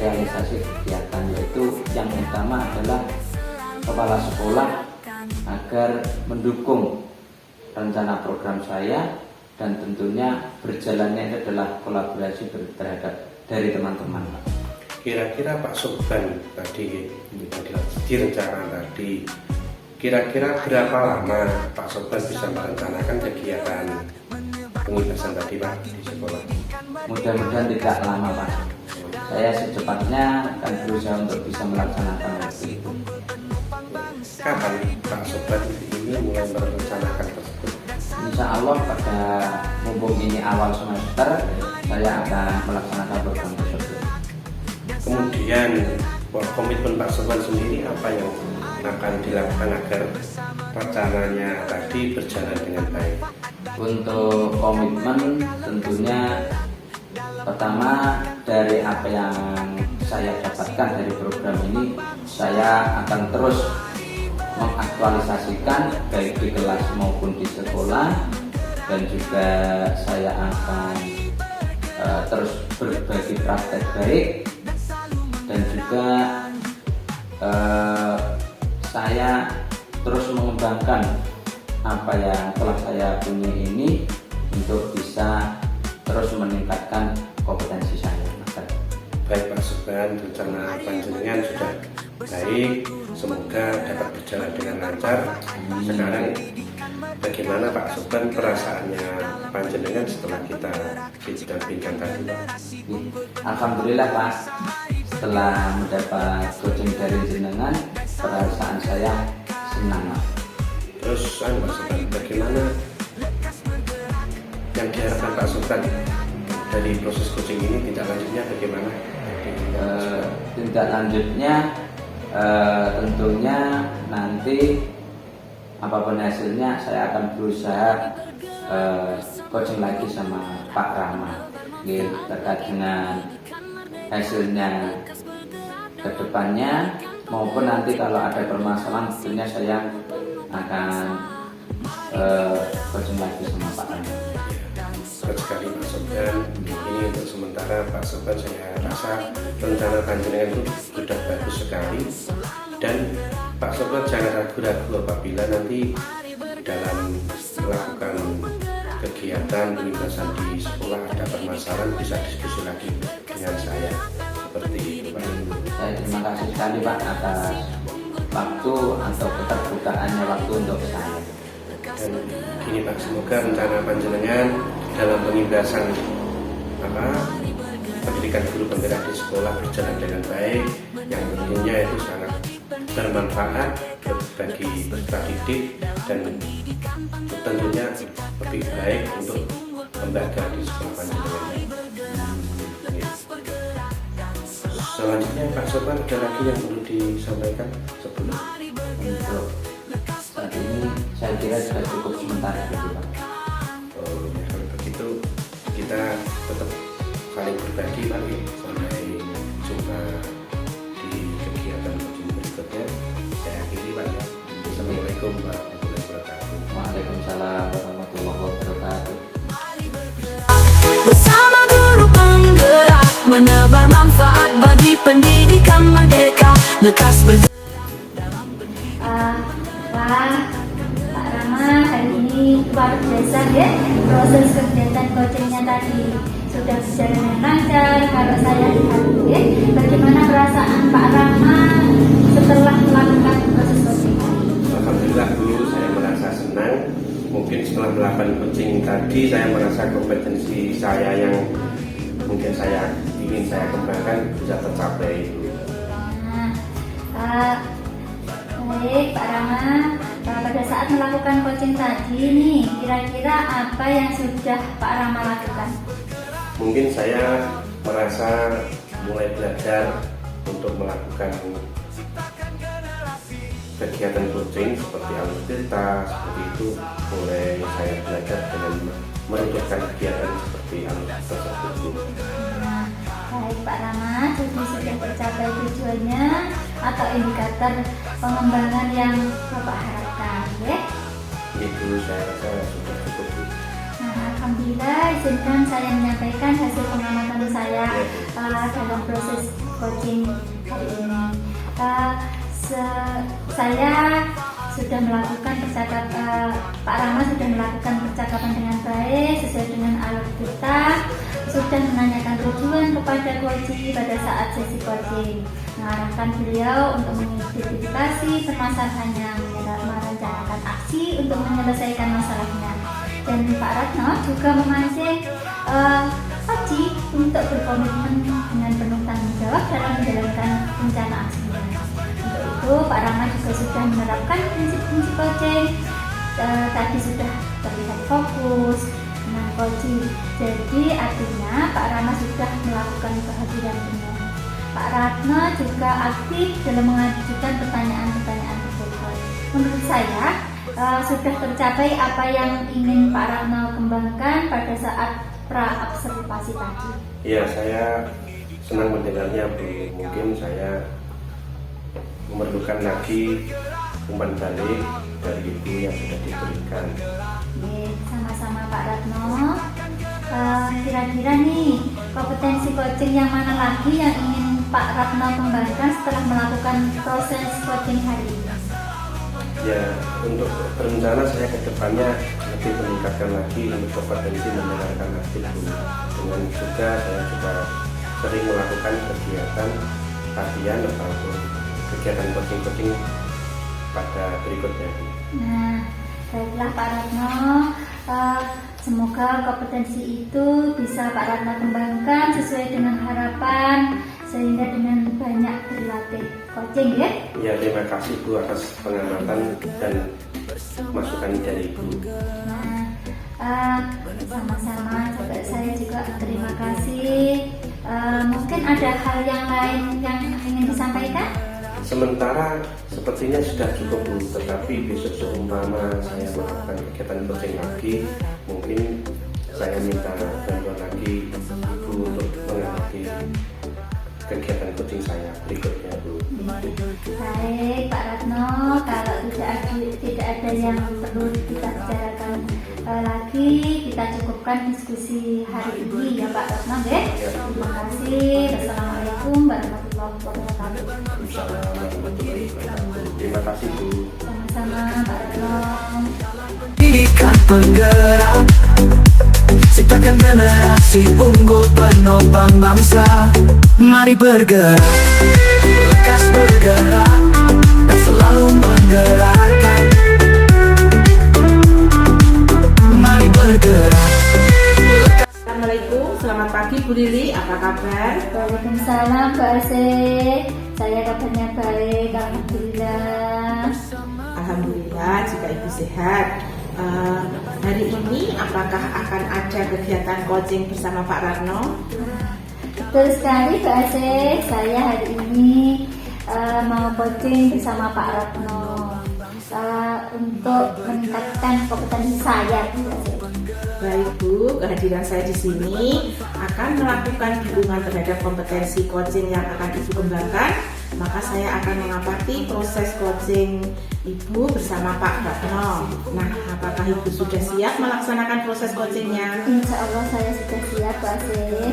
Speaker 2: realisasi kegiatan, yaitu yang utama adalah kepala sekolah agar mendukung rencana program saya, dan tentunya berjalannya itu adalah kolaborasi dari teman-teman.
Speaker 3: Kira-kira Pak Sofban tadi direncanakan tadi, kira-kira berapa lama Pak Sofban bisa merencanakan kegiatan pengibasan tadi Pak di sekolah?
Speaker 2: Mudah-mudahan tidak lama Pak. Saya secepatnya akan berusaha untuk bisa melaksanakan waktu itu.
Speaker 3: Kapan Pak Sofban ini mulai merencanakan tersebut?
Speaker 2: Insya Allah pada mumpung ini awal semester saya akan melaksanakan program tersebut.
Speaker 3: Kemudian komitmen Pak Sofban sendiri apa yang akan dilakukan agar rencananya tadi berjalan dengan baik?
Speaker 2: Untuk komitmen tentunya pertama dari apa yang saya dapatkan dari program ini, saya akan terus mengaktualisasikan baik di kelas maupun di sekolah, dan juga saya akan terus berbagi praktek baik, dan juga saya terus mengembangkan apa yang telah saya punya ini untuk bisa terus meningkatkan kompetensi saya.
Speaker 3: Baik Pak Sofban, rencana panjenengan sudah baik, semoga dapat berjalan dengan lancar. Sekarang bagaimana Pak Sofban perasaannya panjenengan setelah kita didampingkan tadi Pak?
Speaker 2: Alhamdulillah Pak, setelah mendapat coaching dari jenengan, perasaan saya senang Pak.
Speaker 3: Terus Pak Sofban, bagaimana yang diharapkan Pak Sofban dari proses coaching ini, tindak lanjutnya bagaimana?
Speaker 2: Tindak lanjutnya Tentunya nanti apapun hasilnya saya akan berusaha coaching lagi sama Pak Rama terkait dengan hasilnya ke depannya, maupun nanti kalau ada permasalahan tentunya saya akan coaching lagi sama Pak Rama.
Speaker 3: Betul sekali Pak Sofyan. Ini untuk sementara Pak Sofyan, saya rasa rencana panjenengan itu sudah bagus sekali, dan Pak Sofyan jangan ragu-ragu apabila nanti dalam melakukan kegiatan penugasan di sekolah ada permasalahan, bisa diskusi lagi dengan saya seperti itu Pak.
Speaker 2: Saya terima kasih sekali Pak atas waktu atau keterbukaannya waktu untuk saya.
Speaker 3: Dan gini Pak, semoga rencana panjenengan dalam penugasan pendidikan guru penggerak di sekolah berjalan dengan baik, yang tentunya itu sangat bermanfaat bagi peserta didik dan tentunya lebih baik untuk lembaga di sekolah panjenengan. Selanjutnya Pak Sofyan, ada lagi yang perlu disampaikan sebelum?
Speaker 2: Untuk saat ini saya kira sudah cukup sementara dulu Pak.
Speaker 3: Oh, ya, kalau begitu kita tetap saling berbagi Pak, ya. Sampai jumpa di kegiatan berikutnya. Saya akhiri Pak, ya. Assalamualaikum warahmatullahi wabarakatuh.
Speaker 2: Waalaikumsalam warahmatullahi wabarakatuh.
Speaker 1: Bersama guru penggerak menebar manfaat bagi pendidikan merdeka. Lekas
Speaker 4: Wah, Pak Rama hari ini luar biasa ya, proses kegiatan coachingnya tadi sudah berjalan dengan lancar. Kalau saya lihat ya, bagaimana perasaan Pak Rama setelah melakukan proses coaching tadi?
Speaker 3: Alhamdulillah Bu, saya merasa senang. Mungkin setelah melakukan coaching tadi, saya merasa kompetensi saya yang mungkin saya ingin saya kembangkan bisa tercapai Bu.
Speaker 4: Baik Pak Rama, pada saat melakukan coaching tadi nih, kira-kira apa yang sudah Pak Rama lakukan?
Speaker 3: Mungkin saya merasa mulai belajar untuk melakukan kegiatan coaching seperti alur delta, seperti itu mulai saya belajar dengan merumuskan kegiatan seperti alur tersebut.
Speaker 4: Baik Pak Rama, jadi sudah tercapai tujuannya atau indikator pengembangan yang Bapak harapkan, ya?
Speaker 3: Itu saya rasa sudah cukup Bu.
Speaker 4: Nah, alhamdulillah, izinkan saya menyampaikan hasil pengamatan saya dalam proses coaching hari ini. Saya sudah melakukan Pak Rama sudah melakukan percakapan dengan baik sesuai dengan alur kita, sudah menanyakan tujuan kepada coaching pada saat sesi coaching, mengarahkan beliau untuk mengidentifikasi permasalahannya, merencanakan aksi untuk menyelesaikan masalahnya, dan Pak Ratno juga memancing Haji untuk berkomitmen dengan penuh tanggung jawab dalam menjalankan rencana aksinya. Untuk itu Pak Rama juga sudah menerapkan prinsip-prinsip coaching. Tadi sudah terlihat fokus dengan coaching. Jadi artinya Pak Rama sudah melakukan kehadiran penuh. Pak Ratno juga aktif dalam mengajukan pertanyaan-pertanyaan terbuka. Menurut saya sudah tercapai apa yang ingin Pak Ratno kembangkan pada saat pra-observasi tadi.
Speaker 3: Ya, saya senang mendengarnya Bu. Mungkin saya memerlukan lagi umpan balik dari Ibu yang sudah diberikan.
Speaker 4: Sama-sama Pak Ratno. Kira-kira nih kompetensi coaching yang mana lagi yang ingin Pak Ratno kembangkan setelah melakukan proses coaching hari ini?
Speaker 3: Ya, untuk berencana saya ke depannya lebih meningkatkan lagi untuk kompetensi mendengarkan aktif Bu. Dengan juga saya juga sering melakukan kegiatan latihan ataupun kegiatan coaching pada berikutnya.
Speaker 4: Nah, baiklah Pak Ratno, semoga kompetensi itu bisa Pak Ratno kembangkan sesuai dengan harapan, sehingga dengan banyak berlatih coaching ya.
Speaker 3: Ya, terima kasih Bu atas pengamatan dan masukan dari Ibu.
Speaker 4: Sama-sama juga saya juga terima kasih. Mungkin ada hal yang lain yang ingin disampaikan?
Speaker 3: Sementara sepertinya sudah cukup Bu, tetapi besok seumpama saya melakukan kegiatan coaching lagi, mungkin saya minta bantuan lagi Ibu untuk mengamati kegiatan coaching saya berikutnya Bu.
Speaker 4: Baik Pak Ratno, kalau tidak ada yang perlu kita bicarakan lagi, kita cukupkan diskusi hari ini ya Pak Ratno ya. Terima kasih. Assalamualaikum warahmatullahi wabarakatuh.
Speaker 3: Terima kasih Bu.
Speaker 4: Sama-sama Pak Ratno.
Speaker 1: Pendidikan penggerak, ciptakan generasi unggul penopang bangsa. Mari bergerak, lekas bergerak, dan selalu menggerakkan. Mari bergerak.
Speaker 5: Assalamualaikum, selamat pagi Bu Lili, apa kabar?
Speaker 4: Waalaikumsalam Mbak Asih. Saya kabarnya baik, alhamdulillah.
Speaker 5: Alhamdulillah jika Ibu sehat. Hari ini apakah akan ada kegiatan coaching bersama Pak Ratno?
Speaker 4: Betul sekali Mbak Asih, saya hari ini mau coaching bersama Pak Ratno untuk meningkatkan kompetensi saya Mbak Asih.
Speaker 5: Baik Bu, kehadiran saya di sini akan melakukan dukungan terhadap kompetensi coaching yang akan Ibu kembangkan. Maka saya akan mengamati proses coaching Ibu bersama Pak Ratno. Nah, apakah Ibu sudah siap melaksanakan proses coachingnya?
Speaker 4: Insya Allah saya sudah siap Mbak Asih.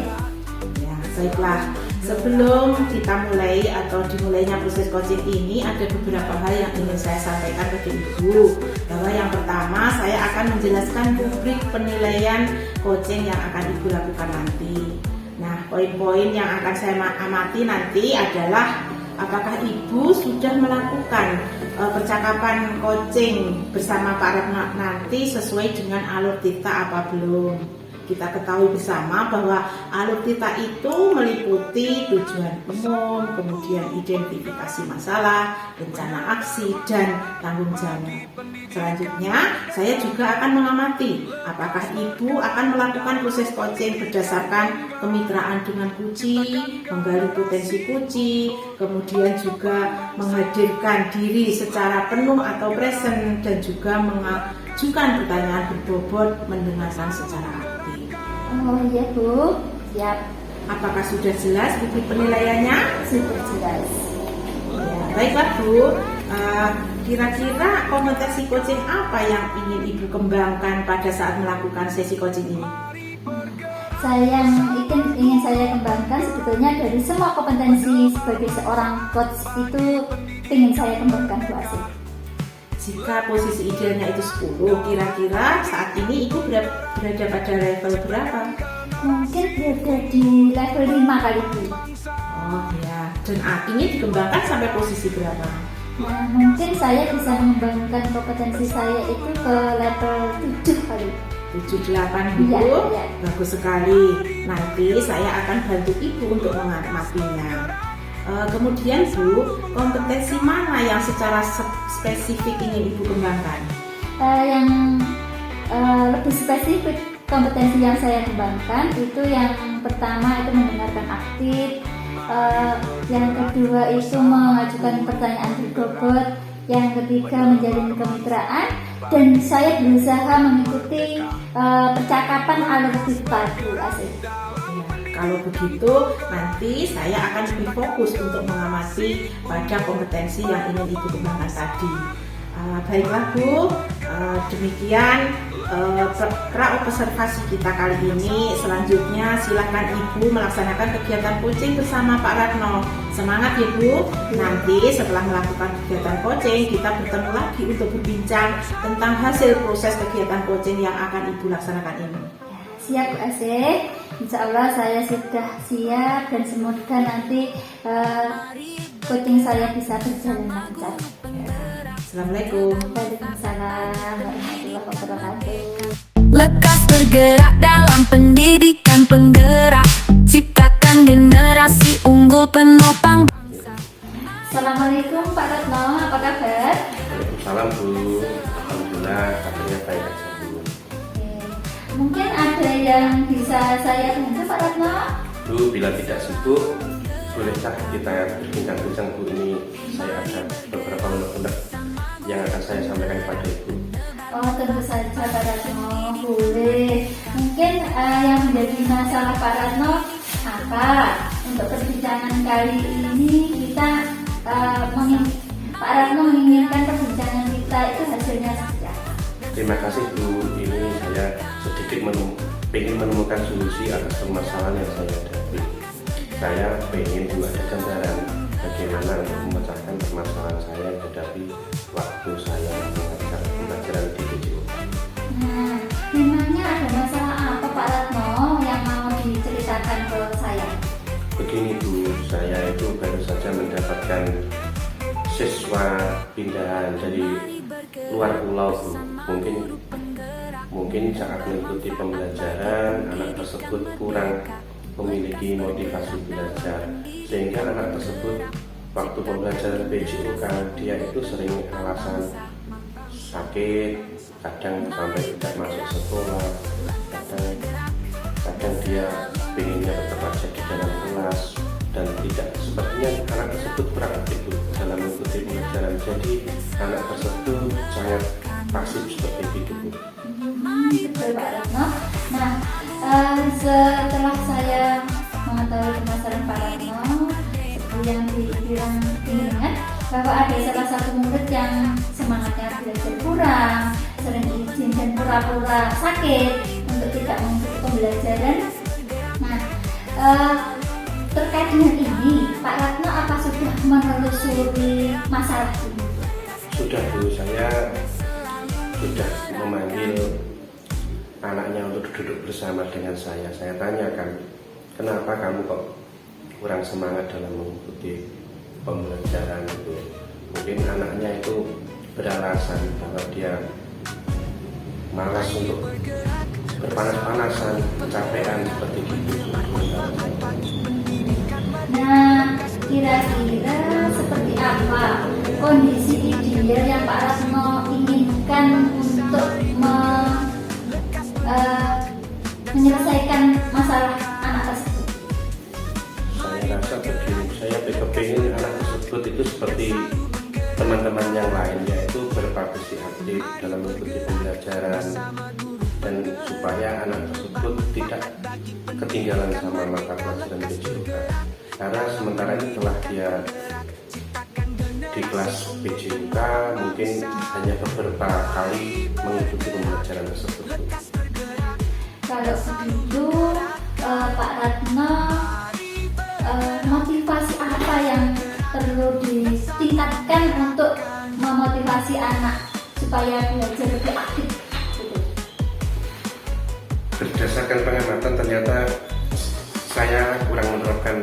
Speaker 5: Ya, baiklah. Sebelum kita mulai atau dimulainya proses coaching ini, ada beberapa hal yang ingin saya sampaikan ke Ibu. Bahwa yang pertama, saya akan menjelaskan rubrik penilaian coaching yang akan Ibu lakukan nanti. Nah, poin-poin yang akan saya amati nanti adalah apakah Ibu sudah melakukan percakapan coaching bersama Pak Ratno nanti sesuai dengan alur tita apa belum. Kita ketahui bersama bahwa alur tita itu meliputi tujuan umum, kemudian identifikasi masalah, rencana aksi, dan tanggung jawab. Selanjutnya, saya juga akan mengamati apakah Ibu akan melakukan proses coaching berdasarkan kemitraan dengan Kuci, menggali potensi Kuci, kemudian juga menghadirkan diri secara penuh atau present, dan juga mengajukan pertanyaan berbobot, mendengarkan secara aktif.
Speaker 4: Oh iya Bu, siap.
Speaker 5: Apakah sudah jelas rubrik penilaiannya?
Speaker 4: Sudah jelas.
Speaker 5: Ya, baiklah Bu. Kira-kira kompetensi coaching apa yang ingin Ibu kembangkan pada saat melakukan sesi coaching ini?
Speaker 4: Yang ingin saya kembangkan sebetulnya dari semua kompetensi sebagai seorang coach itu ingin saya kembangkan Bu Asih.
Speaker 5: Jika posisi idealnya itu 10, kira-kira saat ini Ibu berada pada level berapa?
Speaker 4: Mungkin berada di level 5 kali Bu.
Speaker 5: Oh ya, dan ingin dikembangkan sampai posisi berapa?
Speaker 4: Nah, mungkin saya bisa mengembangkan kompetensi saya itu ke level 7 kali.
Speaker 5: 7-8 Bu,
Speaker 4: Iya.
Speaker 5: bagus sekali. Nanti saya akan bantu Ibu untuk mengamatinya. Kemudian Bu, kompetensi mana yang secara spesifik ingin Ibu kembangkan?
Speaker 4: Yang lebih spesifik kompetensi yang saya kembangkan itu yang pertama itu mendengarkan aktif, yang kedua itu mengajukan pertanyaan berbobot, yang ketiga menjalin kemitraan, dan saya berusaha mengikuti percakapan alur tita Bu Asih.
Speaker 5: Kalau begitu, nanti saya akan lebih fokus untuk mengamati pada kompetensi yang ingin Ibu kembangkan tadi. Baiklah Bu, demikian pra-observasi kita kali ini. Selanjutnya silakan Ibu melaksanakan kegiatan coaching bersama Pak Ratno. Semangat ya Bu. Nanti setelah melakukan kegiatan coaching, kita bertemu lagi untuk berbincang tentang hasil proses kegiatan coaching yang akan Ibu laksanakan ini.
Speaker 4: Siap Bu Asih. Insya Allah saya sudah siap dan semoga nanti coaching saya bisa berjalan lancar.
Speaker 5: Assalamualaikum.
Speaker 4: Waalaikumsalam warahmatullahi wabarakatuh.
Speaker 6: Lekas bergerak dalam pendidikan penggerak, ciptakan generasi unggul penopang.
Speaker 4: Assalamualaikum Pak Ratno, apa kabar?
Speaker 3: Waalaikumsalam Bu. Alhamdulillah kabarnya baik aja Bu.
Speaker 4: Mungkin ada yang bisa saya bantu Pak Ratno?
Speaker 3: Bu, bila tidak sibuk, bolehkah kita berbincang-bincang Bu? Ini saya ada beberapa unek-unek yang akan saya sampaikan kepada Ibu.
Speaker 4: Oh, tentu saja Pak Ratno, boleh. Mungkin yang menjadi masalah Pak Ratno apa? Untuk perbincangan kali ini kita Pak Ratno menginginkan perbincangan kita itu hasilnya seperti apa?
Speaker 3: Terima kasih Bu, ini saya sedikit ingin menemukan solusi atas permasalahan yang saya hadapi. Saya ingin juga ada gambaran bagaimana untuk memecahkan permasalahan saya yang hadapi waktu saya mengajar pembelajaran di PJU.
Speaker 4: Nah, memangnya ada masalah apa Pak Ratno yang mau diceritakan ke saya?
Speaker 3: Begini Bu, saya itu baru saja mendapatkan siswa pindahan dari luar pulau Bu. Mungkin saat mengikuti pembelajaran anak tersebut kurang memiliki motivasi belajar, sehingga anak tersebut waktu pembelajaran PJUK dia itu sering alasan sakit, kadang sampai tidak masuk sekolah, kadang dia pengennya tetap aja di dalam kelas, dan tidak, sepertinya anak tersebut kurang aktif dalam mengikuti pembelajaran. Jadi anak tersebut sangat pasif seperti itu Bu.
Speaker 4: Betul Pak Ratno. Nah, setelah saya mengetahui permasalahan Pak Ratno, seperti yang dibilang ingat bahwa ada salah satu murid yang semangatnya belajar kurang, sering izin dan pura-pura sakit untuk tidak mengikuti pembelajaran. Nah, terkait dengan ini, Pak Ratno apa sudah menelusuri masalah ini?
Speaker 3: Sudah Bu, saya sudah memanggil anaknya untuk duduk bersama dengan saya. Saya tanyakan, kenapa kamu kok kurang semangat dalam mengikuti pembelajaran itu? Mungkin anaknya itu beralasan bahwa dia malas untuk berpanas-panasan, kecapean seperti itu.
Speaker 4: Nah, kira-kira seperti apa kondisi ideal yang Pak Ratno inginkan untuk menyelesaikan masalah anak tersebut?
Speaker 3: Saya rasa begini, saya kepingin anak tersebut itu seperti teman-teman yang lain, yaitu berpartisipasi aktif dalam mengikuti pembelajaran, dan supaya anak tersebut tidak ketinggalan sama mata pelajaran PJUK. Karena sementara ini telah dia di kelas PJUK mungkin hanya beberapa kali mengikuti pembelajaran tersebut.
Speaker 4: Kalau begitu Pak Ratno, motivasi apa yang perlu ditingkatkan untuk memotivasi anak supaya belajar lebih aktif?
Speaker 3: Berdasarkan pengamatan ternyata saya kurang menerapkan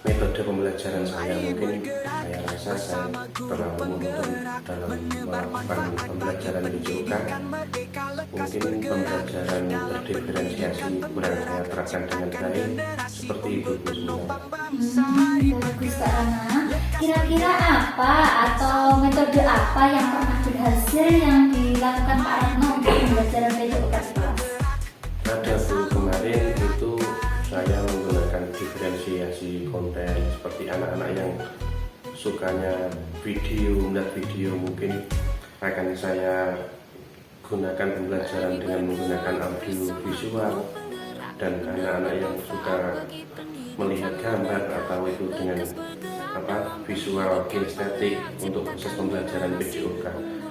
Speaker 3: metode pembelajaran saya. Mungkin saya rasa saya terlalu monoton dalam melakukan pembelajaran PJUK. Mungkin pembelajaran berdiferensiasi kurang saya terapkan dengan baik seperti itu Bu.
Speaker 4: Bagus Kak Rana. Kira-kira apa atau metode apa yang pernah berhasil yang dilakukan Pak Ratno untuk pembelajaran PJUK?
Speaker 3: Ada Bu, kemarin itu saya menggunakan diferensiasi konten seperti anak-anak yang sukanya melihat video, mungkin akan saya gunakan pembelajaran dengan menggunakan audio visual, dan anak-anak yang suka melihat gambar atau itu dengan visual kinestetik untuk proses pembelajaran PJUK.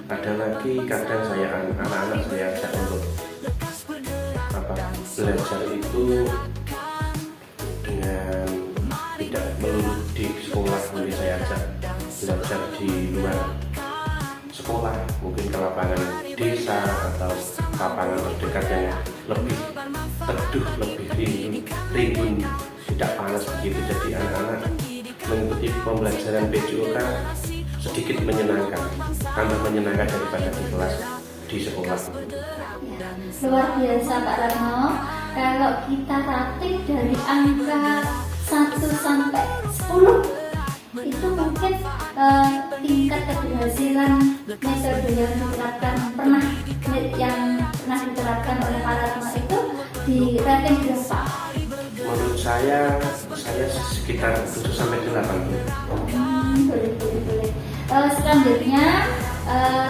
Speaker 3: Ada lagi kadang saya anak-anak saya ajak untuk belajar itu dengan tidak melulu di sekolah, mungkin saya ajak belajar di luar sekolah, mungkin ke lapangan desa atau lapangan terdekat yang lebih teduh, lebih rimbun, tidak panas begitu. Jadi anak-anak mengikuti pembelajaran PJUK sedikit menyenangkan, tambah menyenangkan daripada di kelas di sekolah.
Speaker 4: Luar biasa Pak Ratno. Kalau kita rating dari angka 1 sampai 10, itu mungkin tingkat keberhasilan metode yang pernah diterapkan oleh Pak Ratno itu di rating berapa?
Speaker 3: Menurut saya sekitar 7 sampai 8 Bu.
Speaker 4: Boleh. Selanjutnya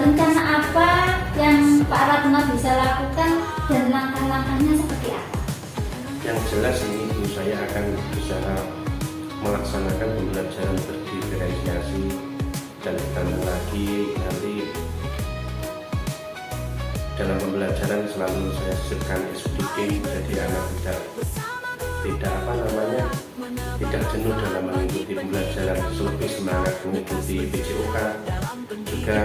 Speaker 4: rencana apa yang Pak Ratno bisa lakukan dan langkah-langkahnya seperti apa?
Speaker 3: Yang jelas ini Bu, saya akan berusaha melaksanakan pembelajaran berdiferensiasi dan ditambah lagi nanti dalam pembelajaran selalu saya sisipkan SDK, jadi anak tidak jenuh dalam mengikuti pembelajaran, lebih semangat mengikuti PJOK. Juga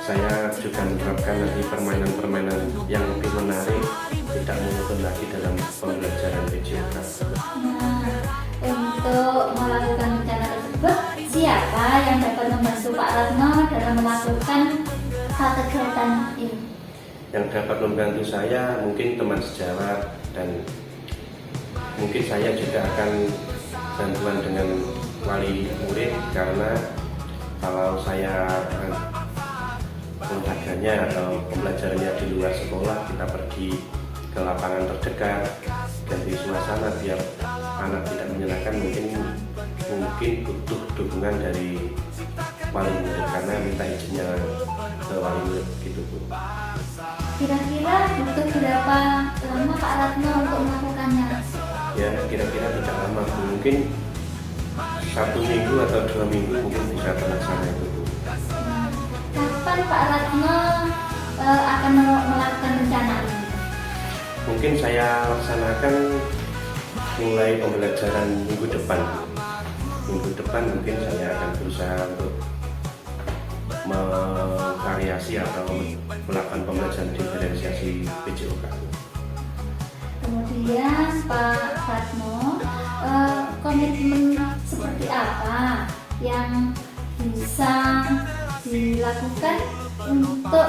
Speaker 3: saya juga menerapkan nanti permainan-permainan yang lebih menarik, tidak monoton lagi dalam pembelajaran PJOK.
Speaker 4: Untuk melakukan rencana tersebut, siapa yang dapat membantu Pak Ratno dalam melakukan hal kegiatan ini?
Speaker 3: Yang dapat membantu saya mungkin teman sejawat, dan mungkin saya juga akan bantuan dengan wali murid, karena kalau saya olahraganya atau pembelajarannya di luar sekolah, kita pergi ke lapangan terdekat, ganti suasana biar anak tidak menyalahkan, mungkin butuh dukungan dari wali murid, karena minta izinnya ke wali murid gitu Bu.
Speaker 4: Kira-kira butuh berapa lama Pak Ratno untuk melakukannya?
Speaker 3: Ya kira-kira tidak lama Bu, mungkin 1 minggu atau 2 minggu mungkin bisa terlaksana itu Bu.
Speaker 4: Kapan Pak Ratno akan melakukan rencana ini?
Speaker 3: Mungkin saya laksanakan mulai pembelajaran minggu depan. Minggu depan mungkin saya akan berusaha untuk memvariasi atau melakukan pembelajaran diferensiasi PJOK.
Speaker 4: Kemudian Pak Ratno, komitmen seperti apa yang bisa dilakukan untuk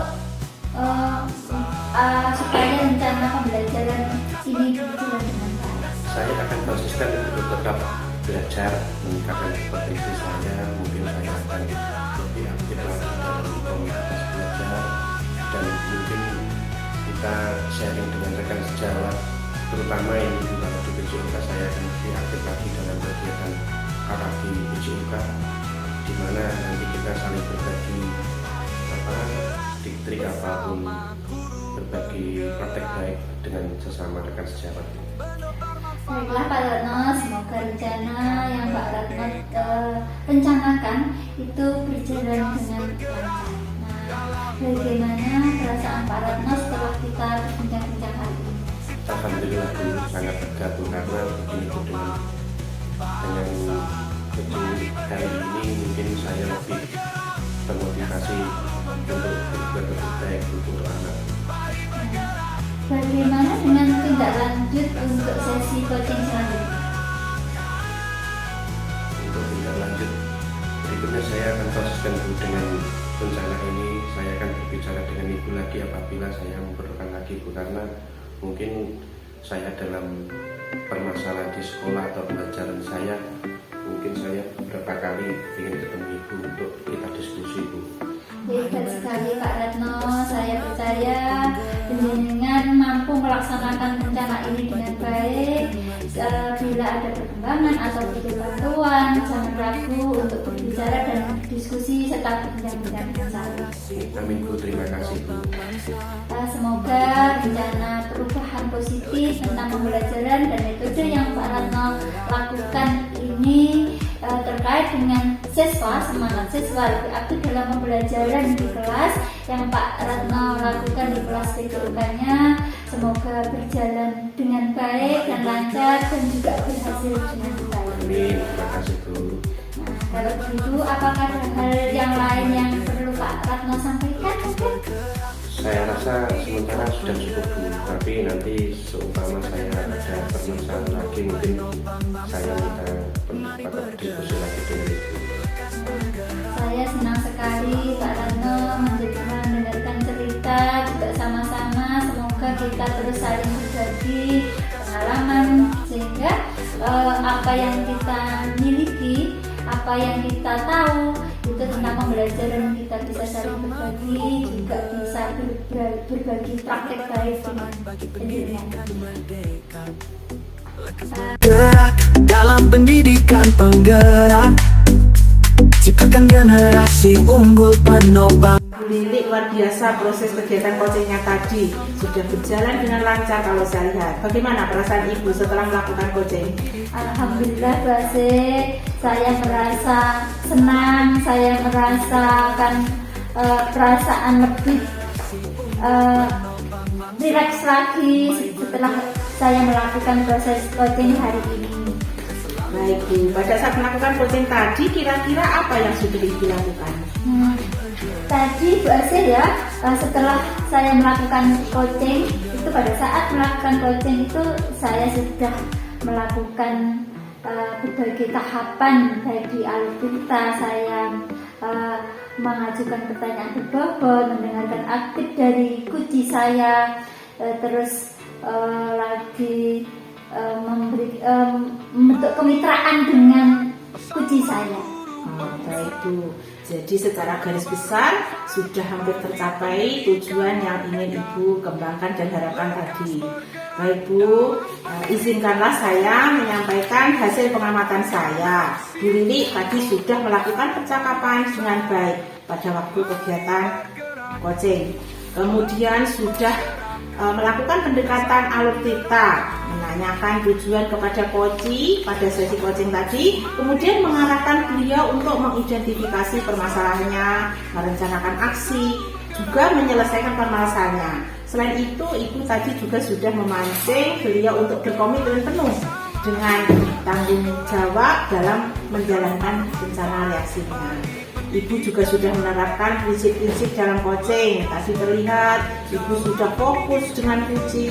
Speaker 4: supaya rencana pembelajaran ini berjalan dengan baik?
Speaker 3: Saya akan konsisten untuk tetap belajar, meningkatkan kompetensi saya. Mungkin saya akan lebih aktif lagi dalam komunitas belajar, dan mungkin kita sharing dengan rekan sejawat, terutama ini di PJOK. Saya akan lebih aktif lagi dalam kegiatan Arabi PJOK, di mana nanti kita saling berbagi trik apapun, berbagi praktek baik dengan sesama rekan sejawat.
Speaker 4: Baiklah Pak Ratno, semoga rencana yang Pak Ratno rencanakan itu berjalan dengan lancar. Nah, bagaimana perasaan Pak Ratno setelah kita berbincang-bincang hari ini?
Speaker 3: Alhamdulillah Bu, sangat tergabung, karena begini Bu, dengan coaching hari ini mungkin saya lebih termotivasi untuk berbuat lebih baik untuk anak.
Speaker 4: Bagaimana dengan tindak lanjut untuk sesi coaching selanjutnya?
Speaker 3: Untuk tindak lanjut berikutnya saya akan konsisten Bu dengan rencana ini. Saya akan berbicara dengan Ibu lagi apabila saya memerlukan lagi Bu, karena mungkin saya dalam permasalahan di sekolah atau pelajaran saya, mungkin saya beberapa kali ingin ketemu Ibu untuk kita diskusi Bu.
Speaker 4: Hebat sekali Pak Ratno, saya percaya dengan mampu melaksanakan rencana ini dengan baik. Bila ada perkembangan atau butuh bantuan, jangan ragu untuk berbicara dan berdiskusi serta berbincang-bincang dengan saya.
Speaker 3: Amin Bu, terima kasih Bu.
Speaker 4: Semoga rencana perubahan positif tentang pembelajaran dan metode yang Pak Ratno lakukan ini terkait dengan siswa, semangat siswa lebih aktif dalam pembelajaran di kelas yang Pak Ratno lakukan di kelas PJOK-nya, semoga berjalan dengan baik dan lancar dan juga berhasil dengan baik.
Speaker 3: Amin, terima kasih Bu.
Speaker 4: Nah, kalau begitu apakah ada hal yang lain yang perlu Pak Ratno sampaikan?
Speaker 3: Saya rasa sementara sudah cukup Bu, tapi nanti seumpama saya ada permasalahan lagi, mungkin saya minta pendapat diskusi lagi dengan Ibu.
Speaker 4: Saya senang sekali Pak Ratno mendengarkan cerita juga sama-sama. Semoga kita terus saling berbagi pengalaman sehingga apa yang kita miliki, apa yang kita tahu itu tentang pembelajaran kita bisa saling berbagi, juga bisa berbagi praktek baik dengan
Speaker 1: Gerak dalam pendidikan penggerak, ciptakan generasi unggul penopang.
Speaker 5: Bu Lili, luar biasa proses kegiatan coachingnya tadi. Sudah berjalan dengan lancar kalau saya lihat. Bagaimana perasaan Ibu setelah melakukan coaching?
Speaker 4: Alhamdulillah Bu Asih, saya merasa senang, saya merasakan perasaan lebih rileks lagi setelah saya melakukan proses coaching hari ini.
Speaker 5: Baik Bu, pada saat melakukan coaching tadi kira-kira apa yang sudah Ibu lakukan?
Speaker 4: Tadi Bu Asih ya, setelah saya melakukan coaching, itu pada saat melakukan coaching itu saya sudah melakukan berbagai tahapan, baik di alutsista saya mengajukan pertanyaan berbobot, mendengarkan aktif dari coach saya, terus lagi membentuk kemitraan dengan coach saya.
Speaker 5: Baik Bu, jadi secara garis besar sudah hampir tercapai tujuan yang ingin Ibu kembangkan dan harapkan tadi. Baik Bu, izinkanlah saya menyampaikan hasil pengamatan saya. Bu Lili tadi sudah melakukan percakapan dengan baik pada waktu kegiatan coaching. Kemudian sudah melakukan pendekatan alutsista, menanyakan tujuan kepada coach pada sesi coaching tadi, kemudian mengarahkan beliau untuk mengidentifikasi permasalahannya, merencanakan aksi, juga menyelesaikan permasalahannya. Selain itu, Ibu tadi juga sudah memancing beliau untuk berkomitmen penuh dengan tanggung jawab dalam menjalankan rencana reaksinya. Ibu juga sudah menerapkan prinsip-prinsip dalam coaching. Tadi terlihat Ibu sudah fokus dengan kunci,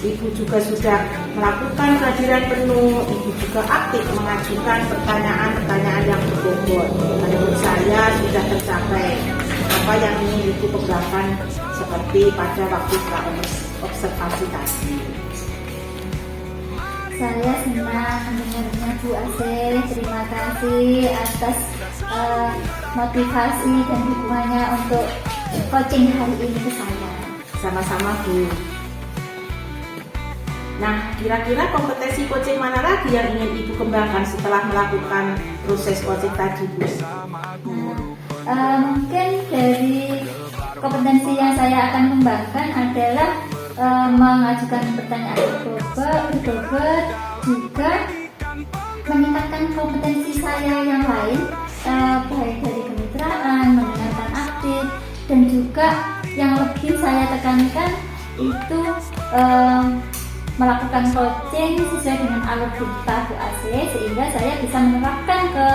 Speaker 5: Ibu juga sudah melakukan kehadiran penuh, Ibu juga aktif mengajukan pertanyaan-pertanyaan yang berbobot. Menurut saya sudah tercapai apa yang ingin Ibu kembangkan seperti pada waktu observasi tadi.
Speaker 4: Saya senang mendengarnya Bu Asih. Terima kasih atas motivasi dan dukungannya untuk coaching hari ini ke saya.
Speaker 5: Sama-sama Bu. Nah, kira-kira kompetensi coaching mana lagi yang ingin Ibu kembangkan setelah melakukan proses coaching tadi Bu?
Speaker 4: Mungkin dari kompetensi yang saya akan kembangkan adalah mengajukan pertanyaan berbobot, juga meningkatkan kompetensi saya yang lain, baik dari kemitraan, mendengarkan aktif, dan juga yang lebih saya tekankan itu melakukan coaching sesuai dengan alutsista Bu Asih, sehingga saya bisa menerapkan ke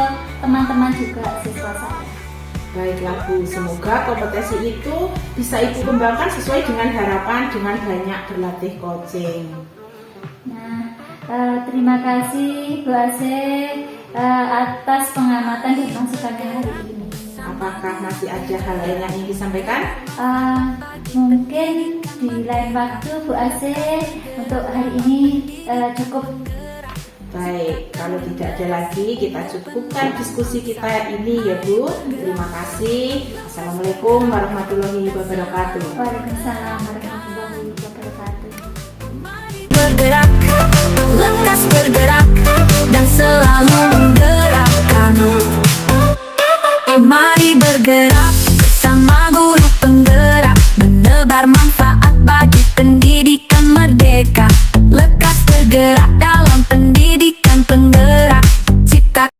Speaker 4: teman-teman juga siswa saya.
Speaker 5: Baiklah Bu, semoga kompetensi itu bisa Ibu kembangkan sesuai dengan harapan dengan banyak berlatih coaching.
Speaker 4: Nah, terima kasih Bu Asih atas pengamatan dan masukannya hari ini.
Speaker 5: Apakah masih ada hal lain yang ingin disampaikan?
Speaker 4: Mungkin di lain waktu Bu Asih, untuk hari ini cukup.
Speaker 5: Baik, kalau tidak ada lagi kita cukupkan diskusi kita ini ya Bu. Terima kasih. Assalamualaikum warahmatullahi wabarakatuh.
Speaker 4: Waalaikumsalam warahmatullahi wabarakatuh.
Speaker 6: Bergerak, lekas bergerak, dan selalu menggerakkan. Mari bergerak.